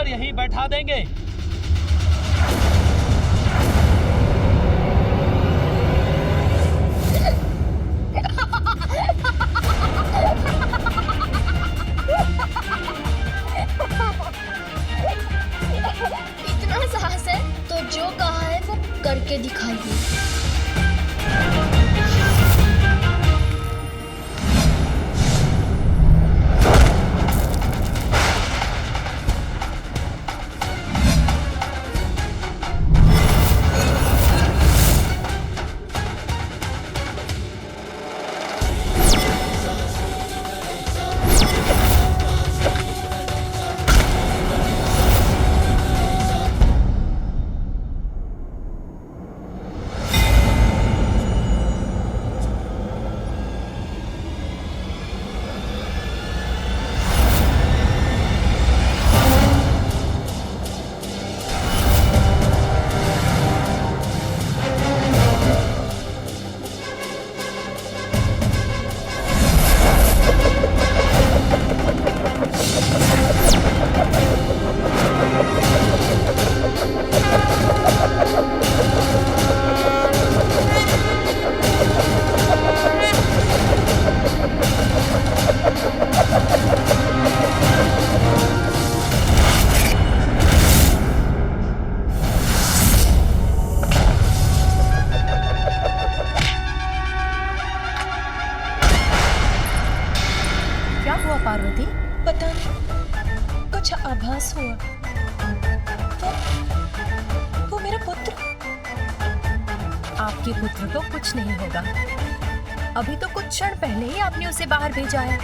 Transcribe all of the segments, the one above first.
यहीं बैठा देंगे। इतना साहस है तो जो कहा है वो करके दिखाइए। पार्वती, पता नहीं कुछ आभास हुआ। वो मेरा पुत्र। आपके पुत्र को कुछ नहीं होगा। अभी तो कुछ क्षण पहले ही आपने उसे बाहर भेजा है।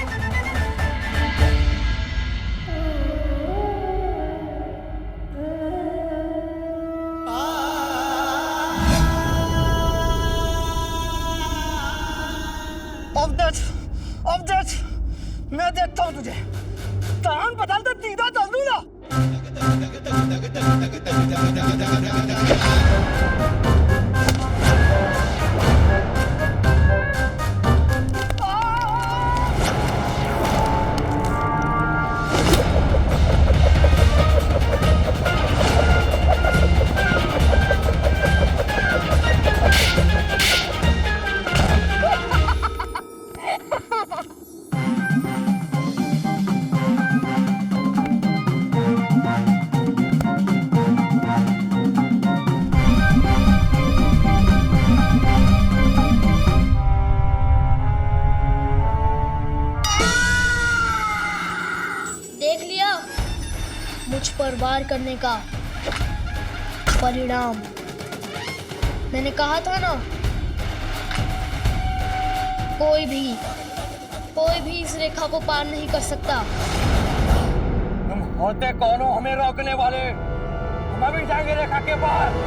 मैं देखता हूँ तुझे। तान बदलते दीदा चल दूंगा। मुझ पर वार करने का परिणाम। मैंने कहा था ना, कोई भी इस रेखा को पार नहीं कर सकता। तुम होते कौन हो हमें रोकने वाले? हम अभी जाएंगे रेखा के पार।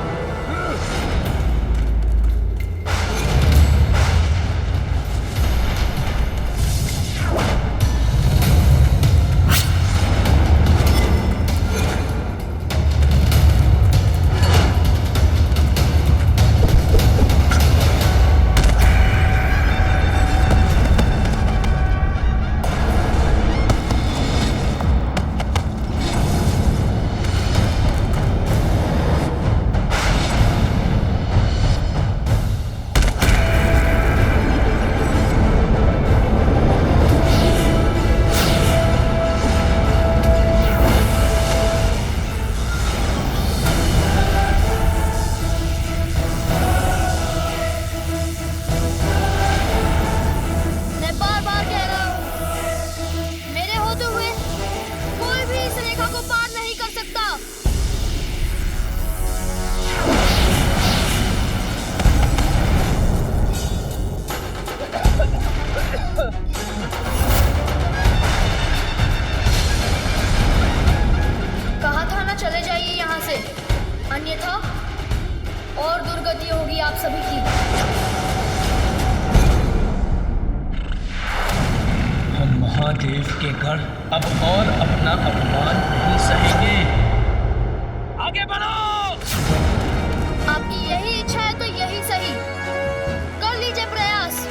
अन्यथा और दुर्गति होगी आप सभी की। हम महादेव के गण अब और अपना अपमान नहीं सहेंगे। आगे बढ़ो। आपकी यही इच्छा है तो यही सही, कर लीजिए प्रयास।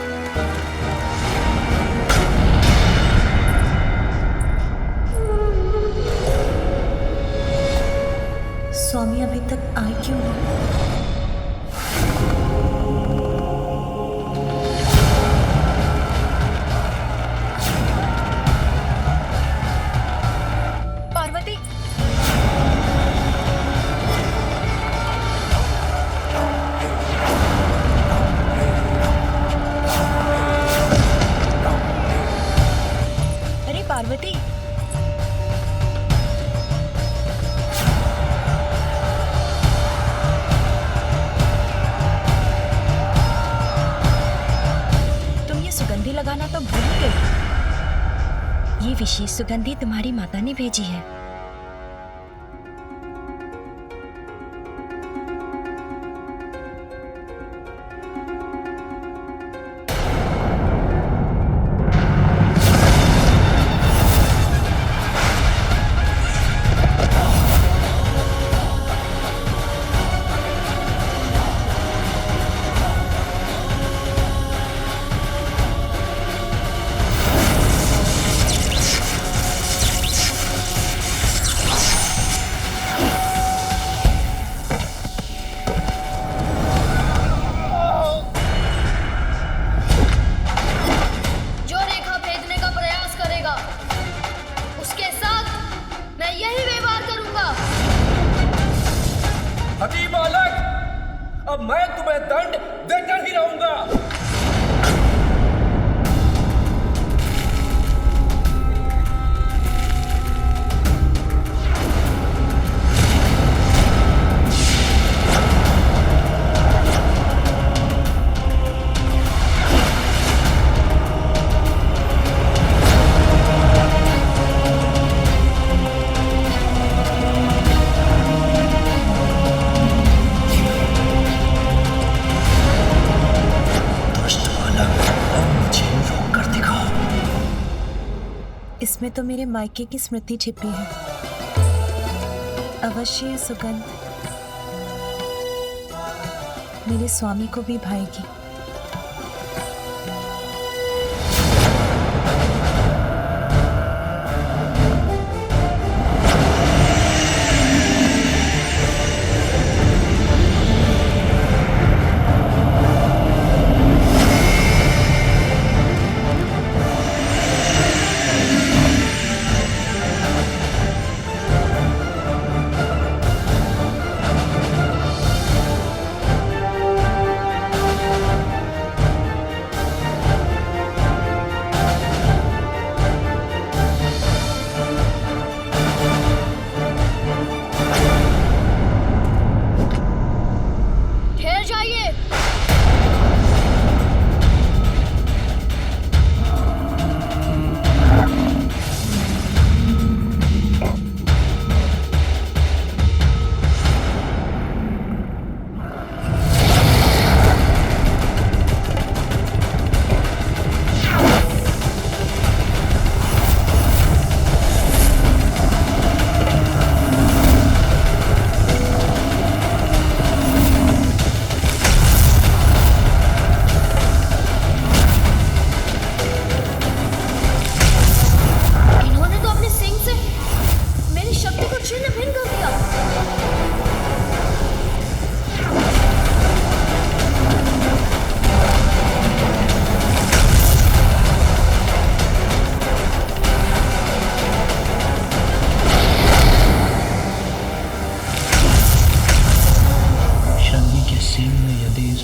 लगाना तो भूल ही गई। ये विशेष सुगंधी तुम्हारी माता ने भेजी है। हठी बालक, अब मैं तुम्हें दंड देकर ही रहूंगा। इसमें तो मेरे मायके की स्मृति छिपी है। अवश्य ये सुगंध मेरे स्वामी को भी भाएगी।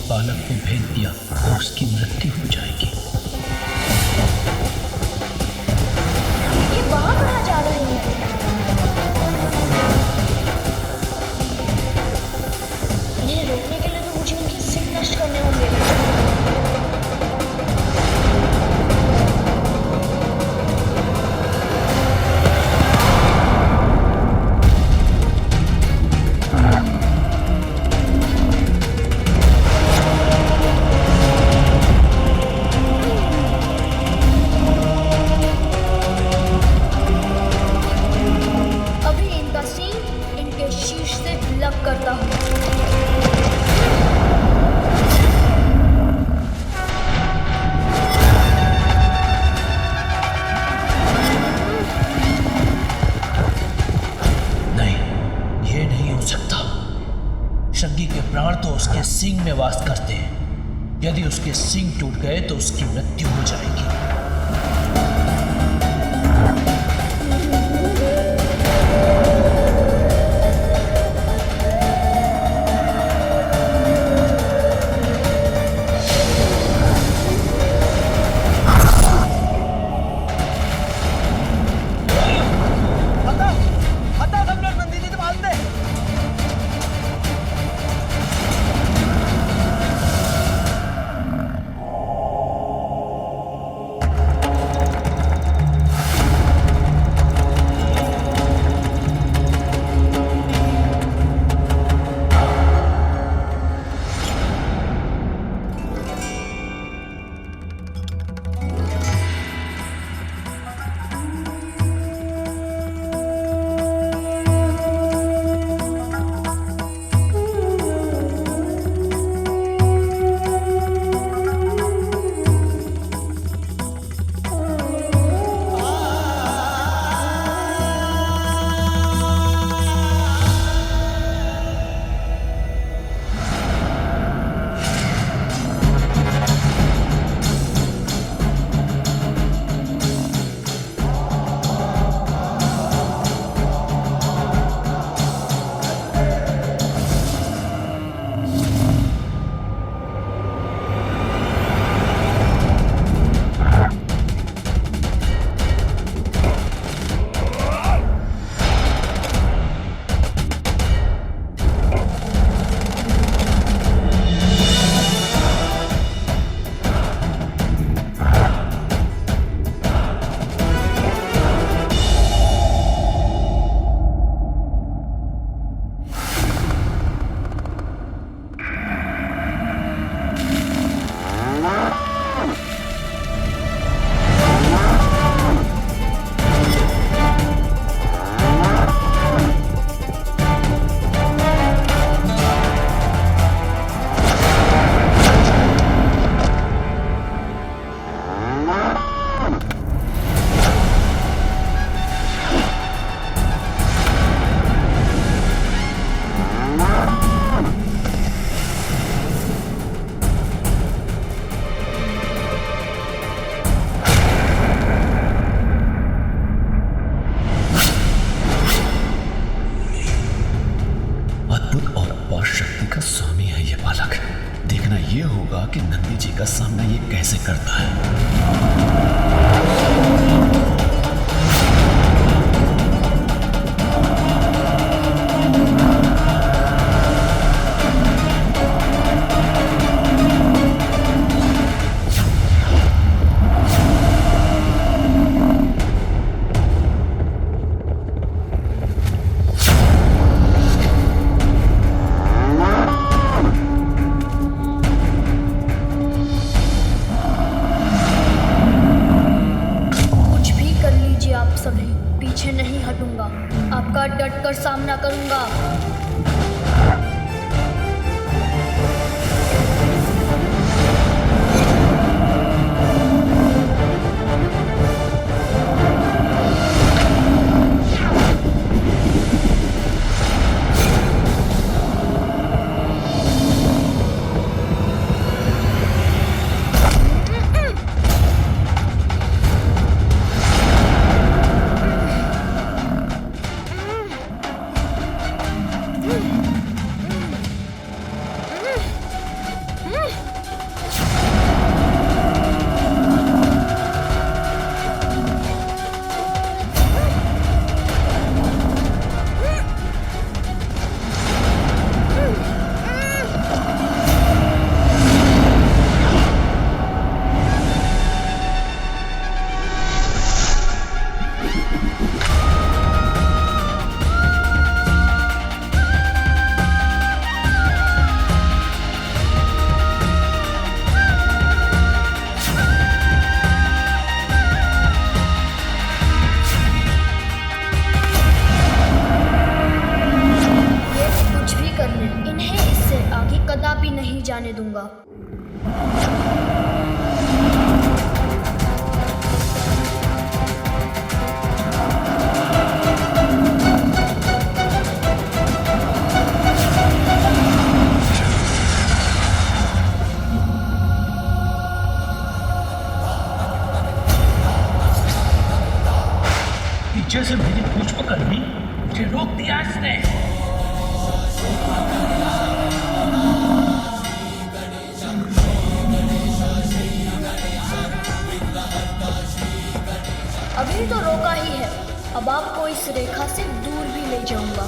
बालक को भेज दिया और उसकी मृत्यु हो जाएगी। ये वहां कहाँ जा रहे हैं? इन्हें रोकने के लिए तो मुझे उनके सिर नष्ट करने होंगे। करता हूँ। नहीं, ये नहीं हो सकता। शंगी के प्राण तो उसके सींग में वास करते हैं। यदि उसके सींग टूट गए तो उसकी मृत्यु हो जाएगी। कैसे करता है। कुछ भी कर लीजिए आप सभी, पीछे नहीं हटूंगा। आपका डटकर सामना करूंगा। कदापि नहीं जाने दूंगा। पीछे से मेरी पूंछ पकड़ ली, मुझे रोक दिया इसने। अभी तो रोका ही है, अब आपको इस रेखा से दूर भी ले जाऊंगा।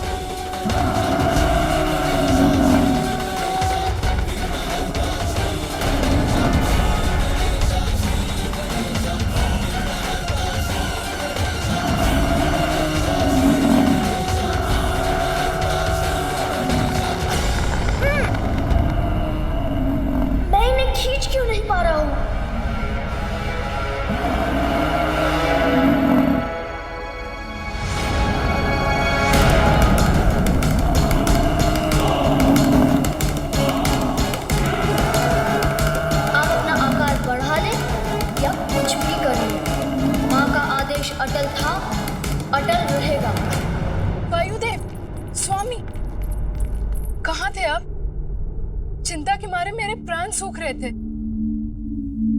मैं इन्हें खींच क्यों नहीं पा रहा हूँ? अटल था, अटल रहेगा। वायुदेव, स्वामी, कहाँ थे आप? चिंता के मारे मेरे प्राण सूख रहे थे।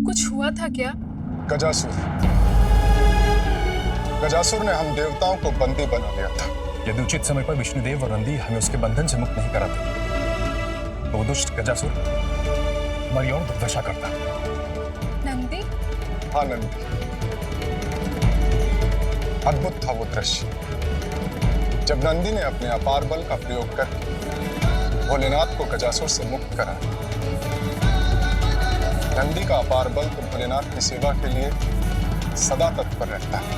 कुछ हुआ था क्या? गजासुर ने हम देवताओं को बंदी बना लिया था। यदि उचित समय पर विष्णुदेव और नंदी हमें उसके बंधन से मुक्त नहीं कराते तो वो दुष्ट गजासुर हमारी और दुर्दशा करता। नंदी? हाँ नंदी। अद्भुत था वो दृश्य जब नंदी ने अपने अपार बल का प्रयोग करके भोलेनाथ को गजासुर से मुक्त करा। नंदी का अपार बल तो भोलेनाथ की सेवा के लिए सदा तत्पर रहता है।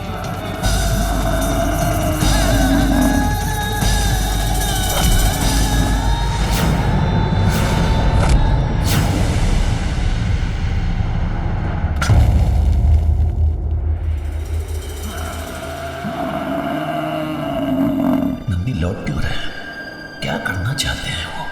लौट क्यों रहे हैं? क्या करना चाहते हैं वो?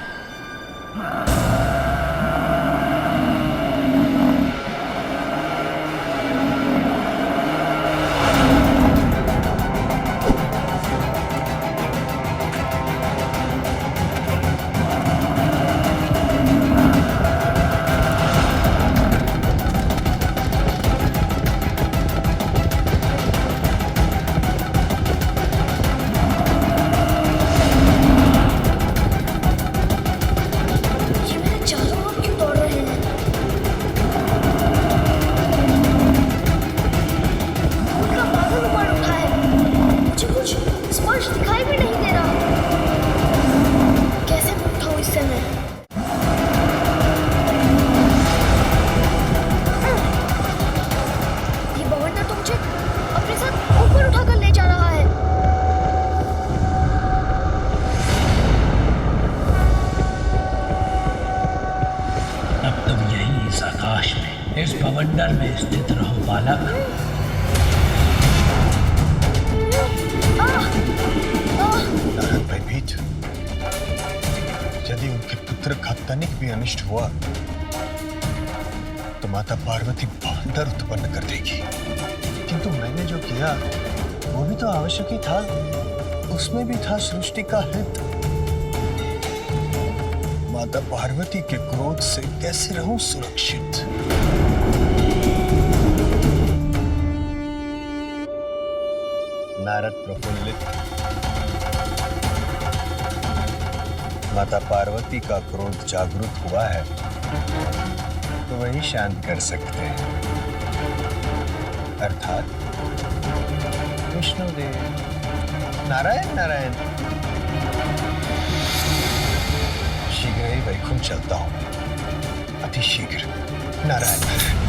इस बवंडर में स्थित रहो बालक। नारद भयभीत, यदि उनके पुत्र का तनिक भी अनिष्ट हुआ तो माता पार्वती बवंडर उत्पन्न कर देगी। किंतु मैंने जो किया वो भी तो आवश्यक ही था, उसमें भी था सृष्टि का हित। माता पार्वती के क्रोध से कैसे रहूं सुरक्षित? नारद प्रफुल्लित, माता पार्वती का क्रोध जागृत हुआ है तो वही शांत कर सकते हैं, अर्थात विष्णुदेव। नारायण नारायण। शीघ्र ही वैकुंठ चलता हूं, अति शीघ्र। नारायण नारायण।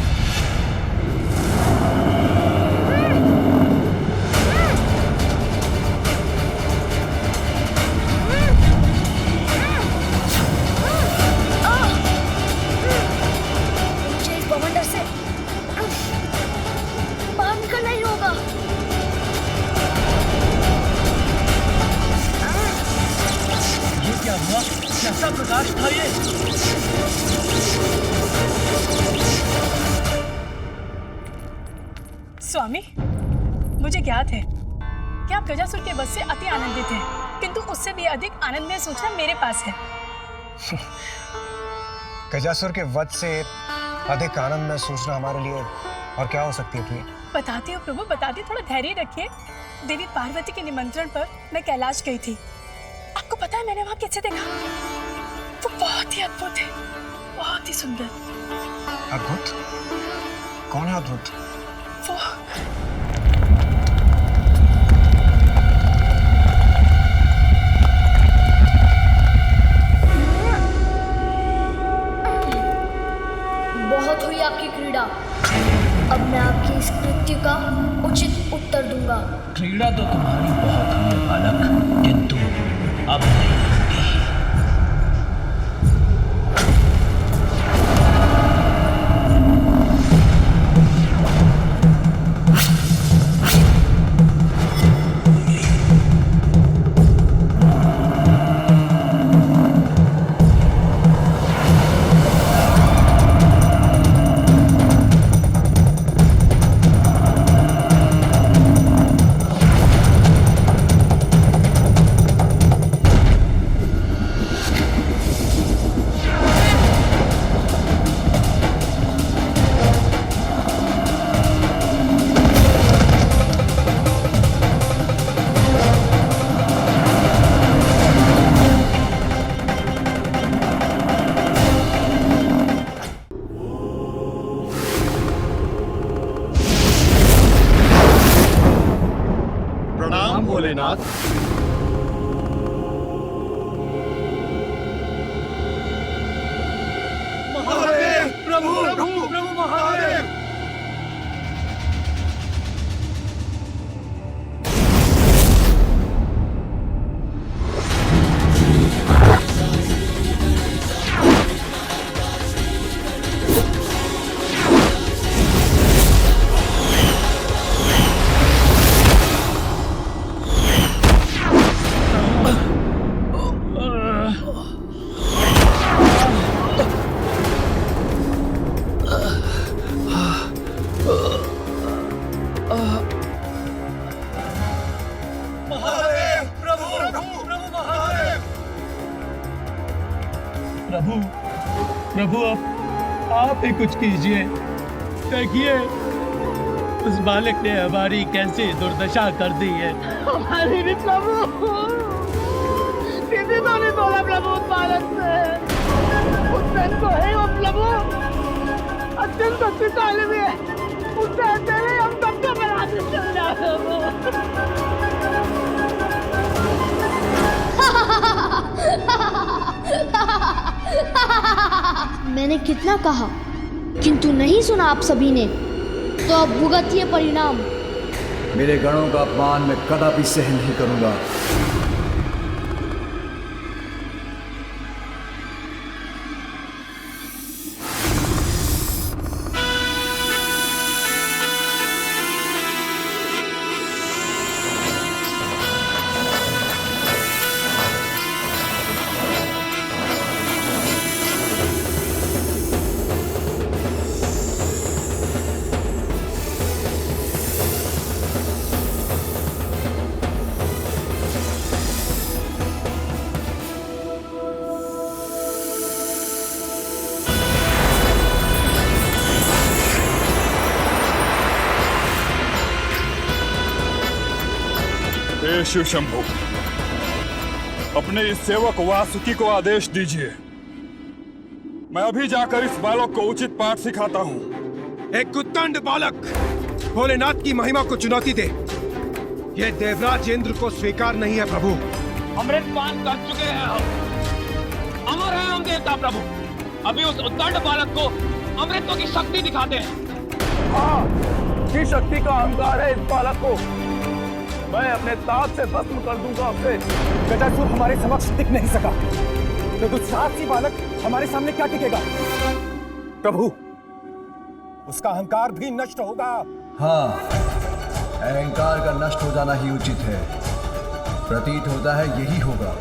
मुझे इस बवंडर से बाहर निकलना ही होगा। ये क्या हुआ? कैसा प्रकाश था ये? स्वामी, मुझे ज्ञात है कि आप गजासुर के वध से अति आनंदित हैं, किंतु उससे भी अधिक आनंदमय सूचना मेरे पास है। गजासुर के वध से अधिक आनंद में सूचना हमारे लिए और क्या हो सकती है प्रिय? बताती हूँ प्रभु, बताती, थोड़ा धैर्य रखिए। देवी पार्वती के निमंत्रण पर मैं कैलाश गई थी। आपको पता है मैंने वहां कैसे देखा? वो बहुत ही अद्भुत है, बहुत ही सुंदर। अद्भुत? कौन है अद्भुत? वो बहुत हुई आपकी क्रीड़ा, अब मैं आपकी इस कृत्य का उचित उत्तर दूंगा। क्रीड़ा तो तुम्हारी बहुत हुई है बालक, किंतु अब नहीं होगी। भोलेनाथ। महादेव प्रभु प्रभु प्रभु महादेव। प्रभु प्रभु आप ही कुछ कीजिए। देखिए उस बालक ने हमारी कैसी दुर्दशा कर दी है। हमारी भी प्रभु, किसी तो नहीं बोला प्रभु उस बालक से। उससे तो है वो प्रभु, अत्यंत शक्तिशाली भी है। उससे अकेले हम सबको बना के चल जाए। मैंने कितना कहा किंतु नहीं सुना आप सभी ने, तो अब भुगतिए परिणाम। मेरे गणों का अपमान मैं कदापि सहन नहीं करूंगा। हे शिव शंभु, अपने इस सेवक वासुकी को आदेश दीजिए। मैं अभी जाकर इस बालक को उचित पाठ सिखाता हूँ। एक कुत्तंड बालक भोलेनाथ की महिमा को चुनौती दे, ये देवराज इंद्र को स्वीकार नहीं है प्रभु। अमृतपान कर चुके हैं हम, अमर हैं हम देवता प्रभु। अभी उस उद्दंड बालक को अमृतों की शक्ति दिखाते हैं। हाँ, की शक्ति का अहंकार है इस बालक को। मैं अपने ताप से भस्म कर दूंगा उसे। गजासुर हमारे समक्ष टिक नहीं सका, तो दुस्साहसी बालक हमारे सामने क्या टिकेगा? प्रभु, उसका अहंकार भी नष्ट होगा। हाँ, अहंकार का नष्ट हो जाना ही उचित है। प्रतीत होता है यही होगा।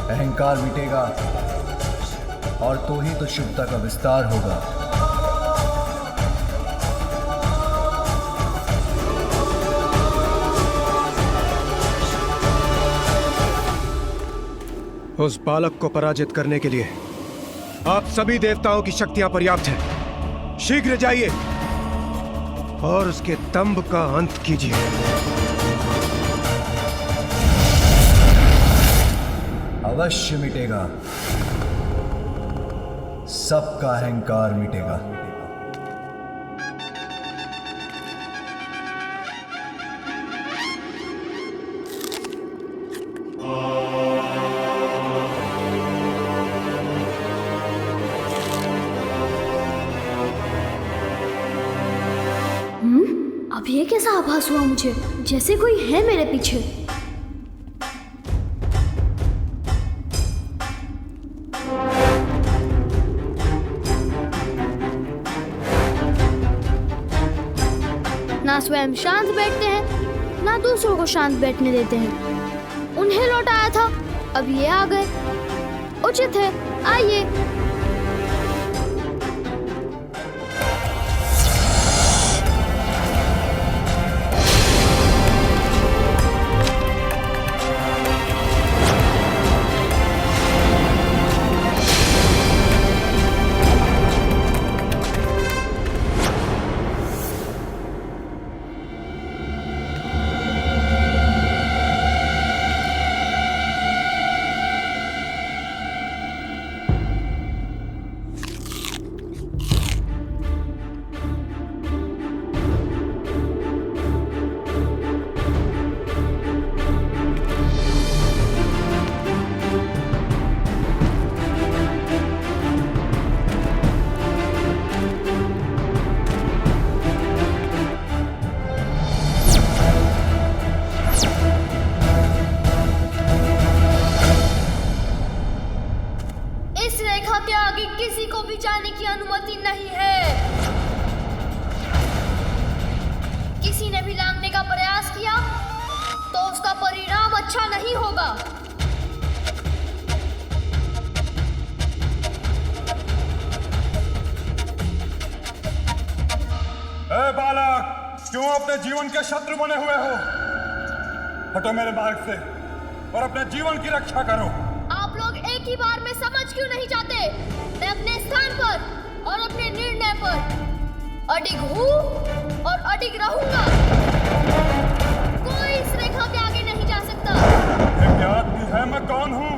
अहंकार मिटेगा और तो ही तो शुभता का विस्तार होगा। उस बालक को पराजित करने के लिए आप सभी देवताओं की शक्तियां पर्याप्त हैं। शीघ्र जाइए और उसके दंभ का अंत कीजिए। अवश्य मिटेगा, सबका अहंकार मिटेगा। अब ये कैसा आभास हुआ मुझे, जैसे कोई है मेरे पीछे। ना स्वयं शांत बैठते हैं, ना दूसरों को शांत बैठने देते हैं। उन्हें लौटाया था, अब ये आ गए। उचित है, आइए। किसी को भी जाने की अनुमति नहीं है। किसी ने भी लांघने का प्रयास किया तो उसका परिणाम अच्छा नहीं होगा। ए बालक, क्यों अपने जीवन के शत्रु बने हुए हो? हटो मेरे मार्ग से और अपने जीवन की रक्षा करो। आप लोग एक ही बार में समझ क्यों नहीं जाते? मैं अपने स्थान पर और अपने निर्णय पर अडिग हूँ और अडिग रहूंगा। कोई इस रेखा के आगे नहीं जा सकता। ये क्या आदमी है? मैं कौन हूँ?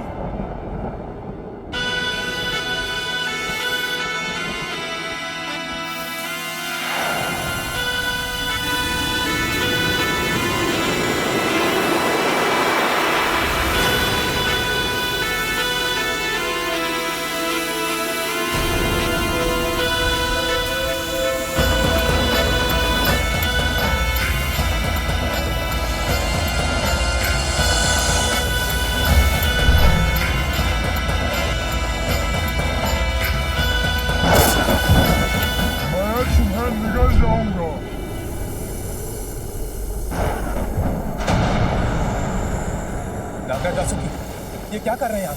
ये क्या कर रहे हैं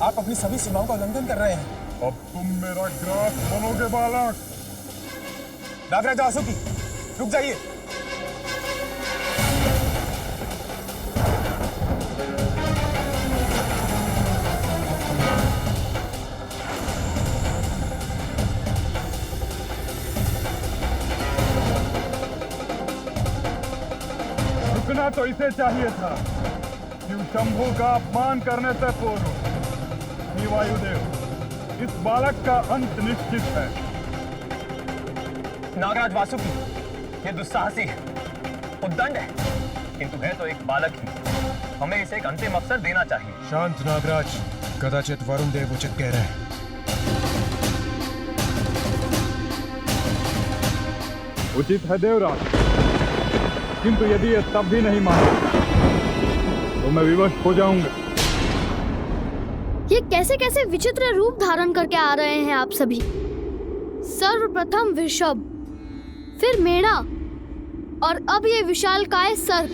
आप अपनी सभी सीमाओं का उल्लंघन कर रहे हैं। अब तुम मेरा ग्रास बनोगे बालक। नागराज वासुकी, रुक जाइए। रुकना तो इसे चाहिए था। शिव शंभू का अपमान करने से पूर्व हे वायुदेव, इस बालक का अंत निश्चित है। नागराज वासुकी, ये दुस्साहसी है, उद्दंड है, किंतु है तो एक बालक ही। हमें इसे एक अंतिम अवसर देना चाहिए। शांत नागराज, कदाचित वरुण देव उचित कह रहे हैं। उचित है देवराज, किंतु यदि ये तब भी नहीं माने तो मैं विवश हो जाऊंगा। ये कैसे कैसे विचित्र रूप धारण करके आ रहे हैं आप सभी। सर्वप्रथम वृषभ, फिर मेढ़ा और अब ये विशालकाय सर्प।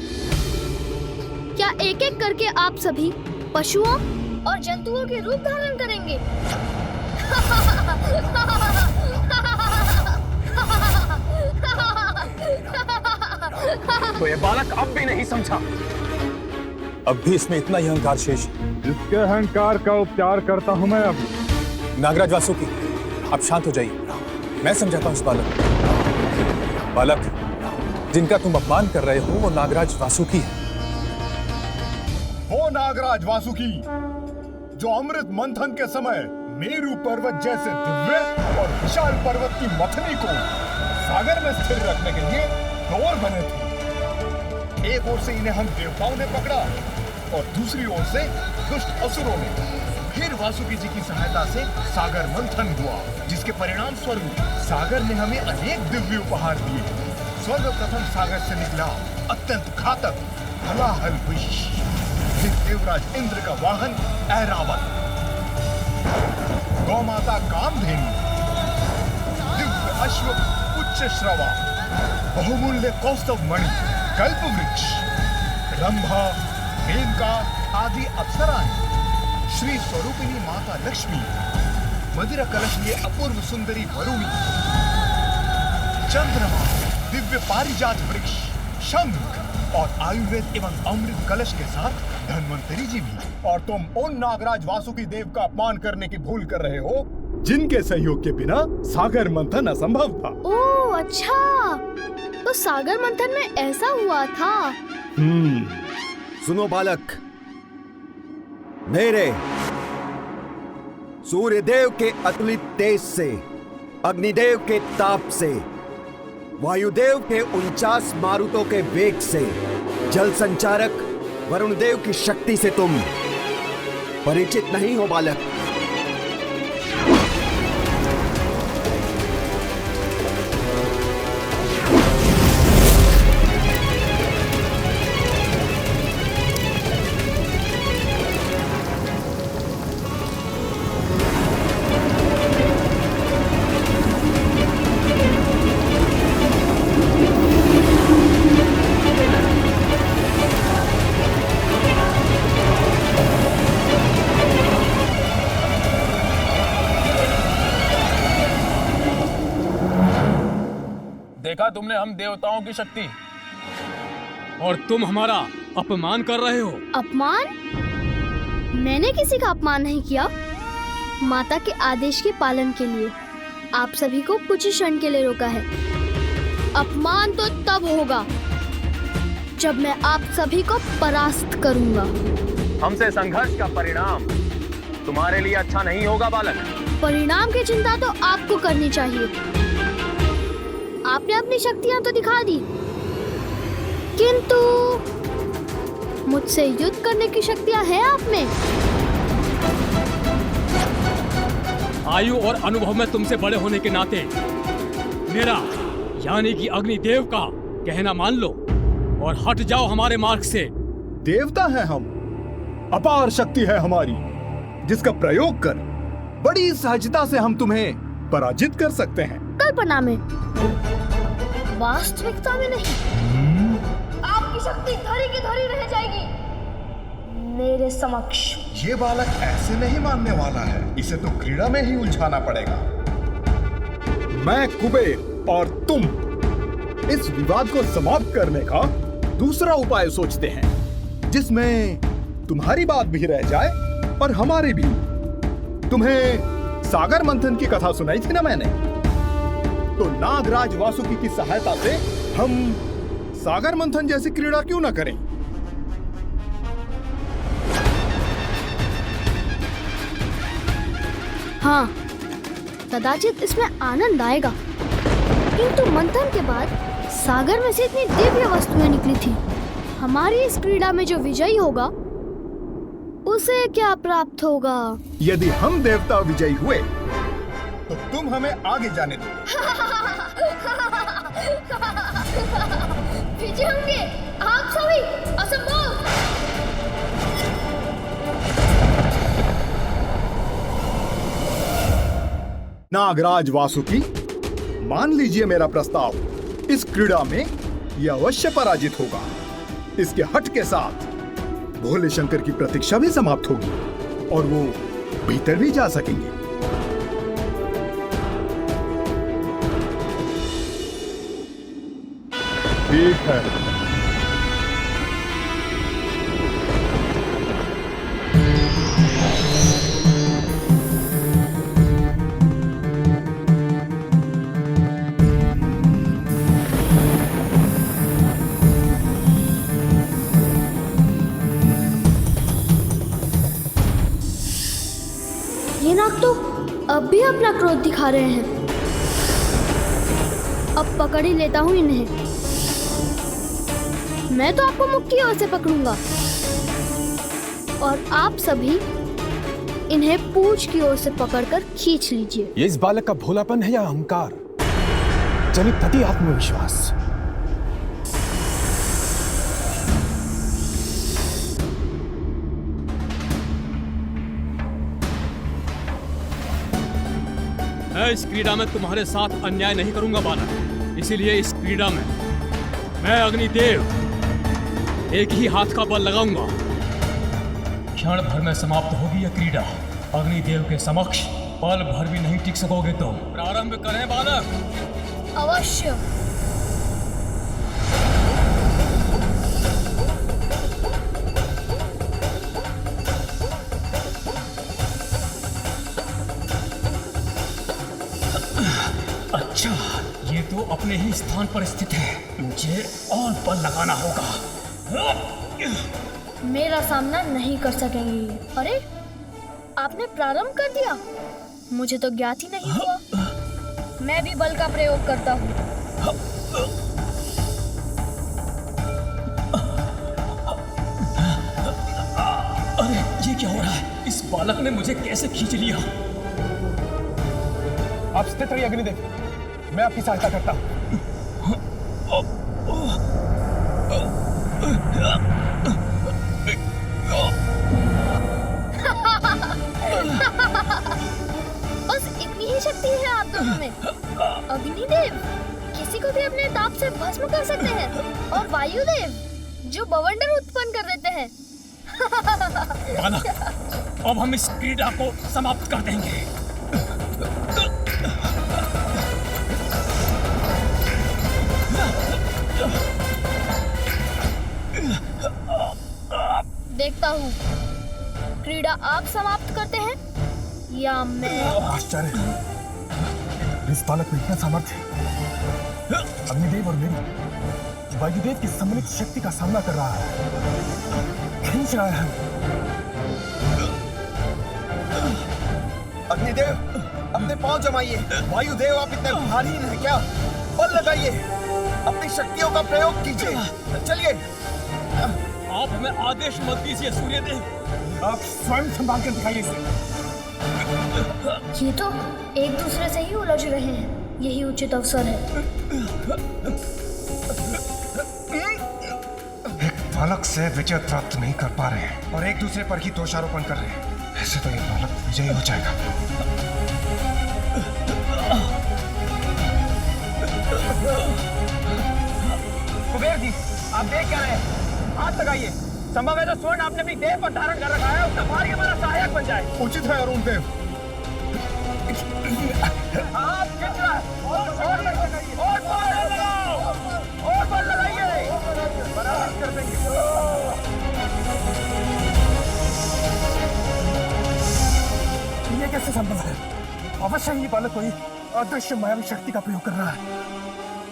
क्या एक एक करके आप सभी पशुओं और जंतुओं के रूप धारण करेंगे? तो ये बालक अब भी नहीं समझा। अब भी इसमें इतना ही अहंकार शेष है। इसके अहंकार का उपचार करता हूं मैं अभी। नागराज वासुकी, आप शांत हो जाइए, मैं समझाता हूं इस बालक। जिनका तुम अपमान कर रहे हो वो नागराज वासुकी है। वो नागराज वासुकी जो अमृत मंथन के समय मेरू पर्वत जैसे दिव्य और विशाल पर्वत की मथनी को सागर में स्थिर रखने के लिए डोर बने थे। एक ओर से इन्हें हम देवताओं ने पकड़ा और दूसरी ओर से दुष्ट असुरों ने। फिर वासुकी जी की सहायता से सागर मंथन हुआ, जिसके परिणाम स्वरूप सागर ने हमें अनेक दिव्य उपहार दिए। सर्वप्रथम सागर से निकला अत्यंत घातक हलाहल विष, फिर देवराज इंद्र का वाहन ऐरावत, गौ माता कामधेनु, दिव्य अश्व उच्च श्रवा, बहुमूल्य कौस्तव मणि, कल्प वृक्ष, रंभा, मेनका आदि अप्सराएं, श्री स्वरूपिणी माता लक्ष्मी, मदिरा कलश लिए अपूर्व सुंदरी वरुणी, चंद्रमा, दिव्य पारिजात वृक्ष, शंख और आयुर्वेद एवं अमृत कलश के साथ धन्वंतरी जी भी। और तुम उन नागराज वासुकी देव का अपमान करने की भूल कर रहे हो जिनके सहयोग के बिना सागर मंथन असंभव था। ओह अच्छा, तो सागर मंथन में ऐसा हुआ था। सुनो बालक, मेरे सूर्यदेव के अतुलित तेज से, अग्निदेव के ताप से, वायुदेव के 49 मारुतों के वेग से, जल संचारक वरुण देव की शक्ति से तुम परिचित नहीं हो बालक। देखा तुमने हम देवताओं की शक्ति, और तुम हमारा अपमान कर रहे हो। अपमान? मैंने किसी का अपमान नहीं किया। माता के आदेश के पालन के लिए आप सभी को कुछ ही क्षण के लिए रोका है। अपमान तो तब होगा जब मैं आप सभी को परास्त करूंगा। हमसे संघर्ष का परिणाम तुम्हारे लिए अच्छा नहीं होगा बालक। परिणाम की चिंता तो आपको करनी चाहिए। आपने अपनी शक्तियां तो दिखा दी, किंतु मुझसे युद्ध करने की शक्तियां हैं आप में। आयु और अनुभव में तुमसे बड़े होने के नाते मेरा यानी कि अग्निदेव का कहना मान लो और हट जाओ हमारे मार्ग से। देवता हैं हम, अपार शक्ति है हमारी, जिसका प्रयोग कर बड़ी सहजता से हम तुम्हें पराजित कर सकते हैं। कल्पना में, वास्तविकता में नहीं। आपकी शक्ति धरी की धरी रह जाएगी मेरे समक्ष। ये बालक ऐसे नहीं मानने वाला है, इसे तो क्रीड़ा में ही उलझाना पड़ेगा। मैं कुबेर और तुम इस विवाद को समाप्त करने का दूसरा उपाय सोचते हैं, जिसमें तुम्हारी बात भी रह जाए और हमारी भी। तुम्हें सागर मंथन की कथा सुनाई थी ना मैंने, तो नागराज वासुकी की सहायता से हम सागर मंथन जैसी क्रीड़ा क्यों ना करें? हाँ, कदाचित इसमें आनंद आएगा, किंतु मंथन के बाद सागर में से इतनी दिव्य वस्तुएं निकली थी। हमारी इस क्रीड़ा में जो विजयी होगा उसे क्या प्राप्त होगा? यदि हम देवता विजयी हुए तो तुम हमें आगे जाने दो। विजय होंगे आप सभी, असंभव। नागराज वासुकी, मान लीजिए मेरा प्रस्ताव। इस क्रीड़ा में यह अवश्य पराजित होगा। इसके हट के साथ भोले शंकर की प्रतीक्षा भी समाप्त होगी और वो भीतर भी जा सकेंगे। ठीक है। ये नाग तो अब भी अपना क्रोध दिखा रहे हैं। अब पकड़ ही लेता हूँ इन्हें। मैं तो आपको मुख की ओर से पकड़ूंगा और आप सभी इन्हें पूंछ की ओर से पकड़कर खींच लीजिए। ये इस बालक का भोलापन है या अहंकार? जनित प्रति आत्मविश्वास। मैं इस क्रीड़ा में तुम्हारे साथ अन्याय नहीं करूंगा बालक। इसीलिए इस क्रीड़ा में मैं अग्निदेव एक ही हाथ का बल लगाऊंगा। क्षण भर में समाप्त होगी यह क्रीड़ा। अग्निदेव के समक्ष पल भर भी नहीं टिक सकोगे तुम। प्रारंभ करें बालक। अवश्य। अच्छा, ये तो अपने ही स्थान पर स्थित है। मुझे और बल लगाना होगा। मेरा सामना नहीं कर सकेंगे ये। अरे, आपने प्रारंभ कर दिया। मुझे तो ज्ञात ही नहीं हुआ। मैं भी बल का प्रयोग करता हूँ। अरे, ये क्या हो रहा है? इस बालक ने मुझे कैसे खींच लिया? आप स्थित रहिए अग्निदेव, मैं आपकी सहायता करता हूँ। बस इतनी ही शक्ति है आप दोनों में। अग्निदेव किसी को भी अपने ताप से भस्म कर सकते हैं और वायुदेव जो बवंडर उत्पन्न कर देते हैं। बालक, अब हम इस क्रीड़ा को समाप्त कर देंगे। देखता हूँ क्रीड़ा आप समाप्त करते हैं या मैं। आश्चर्य, इस बालक में इतना सामर्थ्य है। अग्निदेव और मेरी वायुदेव की सम्मिलित शक्ति का सामना कर रहा है, खींच रहा है। अग्निदेव, अपने पांव जमाइए। वायुदेव, आप इतने भारी हैं क्या? बल लगाइए, अपनी शक्तियों का प्रयोग कीजिए। चलिए। आप हमें आदेश मत दीजिए सूर्यदेव। आप स्वयं संभाल कर दिखाइए इसे। ये तो एक दूसरे से ही उलझ रहे हैं। यही उचित अवसर है। एक बालक से विजय प्राप्त नहीं कर पा रहे हैं और एक दूसरे पर ही दोषारोपण कर रहे हैं। ऐसे तो ये बालक विजयी हो जाएगा। कुबेर जी, आप देख क्या रहे हैं? हाथ लगाइए। संभव है जो स्वर्ण आपने अपनी देह पर धारण कर रखा है उसका भारी हमारा सहायक बन जाए। उचित है अरुण देव। आप खींच रहा है। और बल लगाइए। बराबर कर देंगे। ये कैसे संभव है? अवश्य ही बालक कोई अदृश्य मायावी शक्ति का प्रयोग कर रहा है।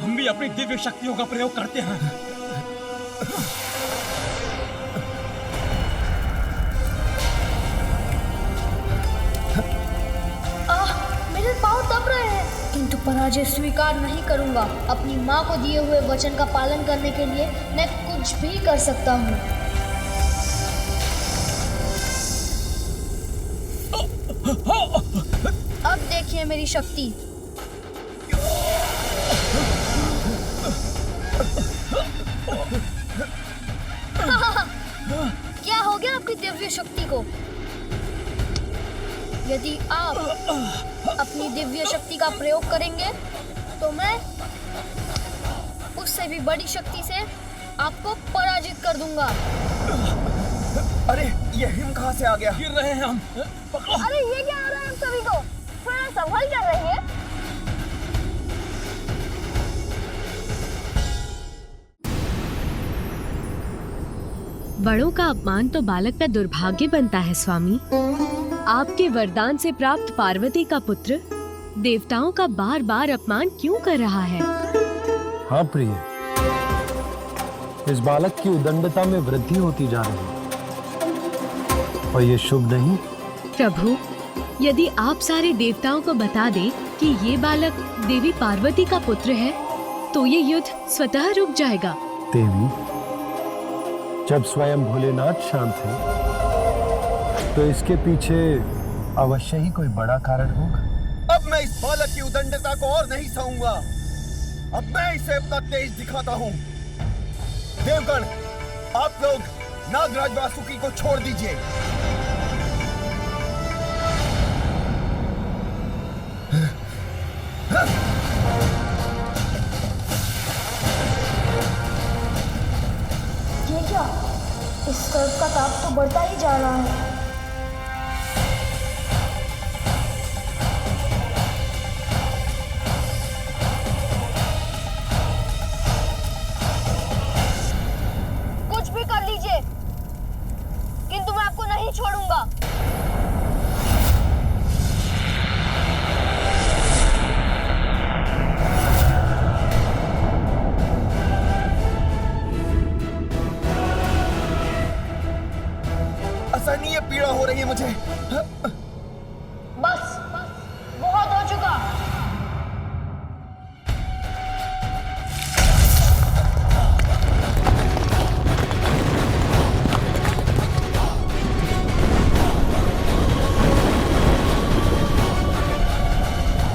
हम भी अपनी दिव्य शक्तियों का प्रयोग करते हैं। मेरे पाँव दब रहे हैं, किंतु पराजय स्वीकार नहीं करूंगा। अपनी माँ को दिए हुए वचन का पालन करने के लिए मैं कुछ भी कर सकता हूँ। अब देखिए मेरी शक्ति। क्या हो गया आपकी दिव्य शक्ति को? यदि आप अपनी दिव्य शक्ति का प्रयोग करेंगे तो मैं उससे भी बड़ी शक्ति से आपको पराजित कर दूंगा। अरे ये हिम कहाँ से आ गया? गिर रहे हैं हम। अरे ये क्या आ रहा है हम सभी को? थोड़ा संभल कर रहिए। बड़ों का अपमान तो बालक का दुर्भाग्य बनता है स्वामी। आपके वरदान से प्राप्त पार्वती का पुत्र देवताओं का बार बार अपमान क्यों कर रहा है? हाँ प्रिय, इस बालक की उदंडता में वृद्धि होती जा रही है और ये शुभ नहीं। प्रभु, यदि आप सारे देवताओं को बता दें कि ये बालक देवी पार्वती का पुत्र है, तो ये युद्ध स्वतः रुक जाएगा। देवी, जब स्वयं भोलेनाथ शांत है तो इसके पीछे अवश्य ही कोई बड़ा कारण होगा। अब मैं इस बालक की उदंडता को और नहीं सहूंगा। अब मैं इसे अपना तेज दिखाता हूँ। देवगण, आप लोग नागराज वासुकी को छोड़ दीजिए। ये क्या? इस सर्प का ताप तो बढ़ता ही जा रहा है। कुछ भी कर लीजिए, किंतु मैं आपको नहीं छोड़ूंगा। असहनीय पीड़ा हो रही है मुझे। बस बहुत हो चुका।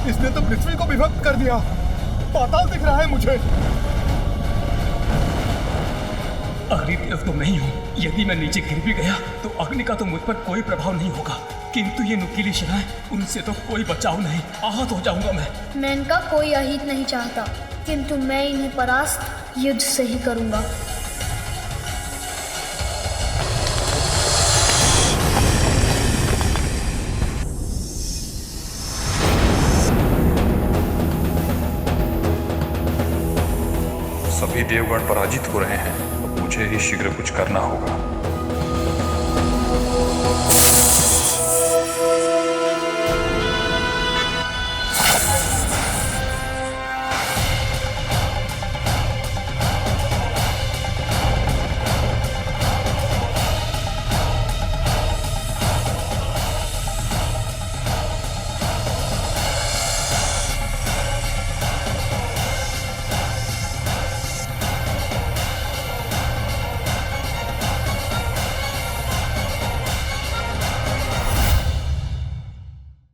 इसने तो पृथ्वी को विभक्त कर दिया। पाताल दिख रहा है मुझे। अग्निदेव तो नहीं हूँ। यदि मैं नीचे गिर भी गया तो अग्नि का तो मुझ पर कोई प्रभाव नहीं होगा, किंतु ये नुकीली शिलाएं, उनसे तो कोई बचाव नहीं। आहत हो जाऊंगा मैं इनका कोई अहित नहीं चाहता, किंतु मैं इन्हें परास्त युद्ध से ही करूंगा। सभी देवगण पराजित हो रहे हैं। अब मुझे ही शीघ्र कुछ करना होगा।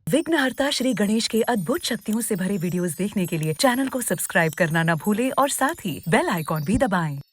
विघ्नहर्ता श्री गणेश के अद्भुत शक्तियों से भरे वीडियोस देखने के लिए चैनल को सब्सक्राइब करना न भूलें और साथ ही बेल आइकॉन भी दबाएं।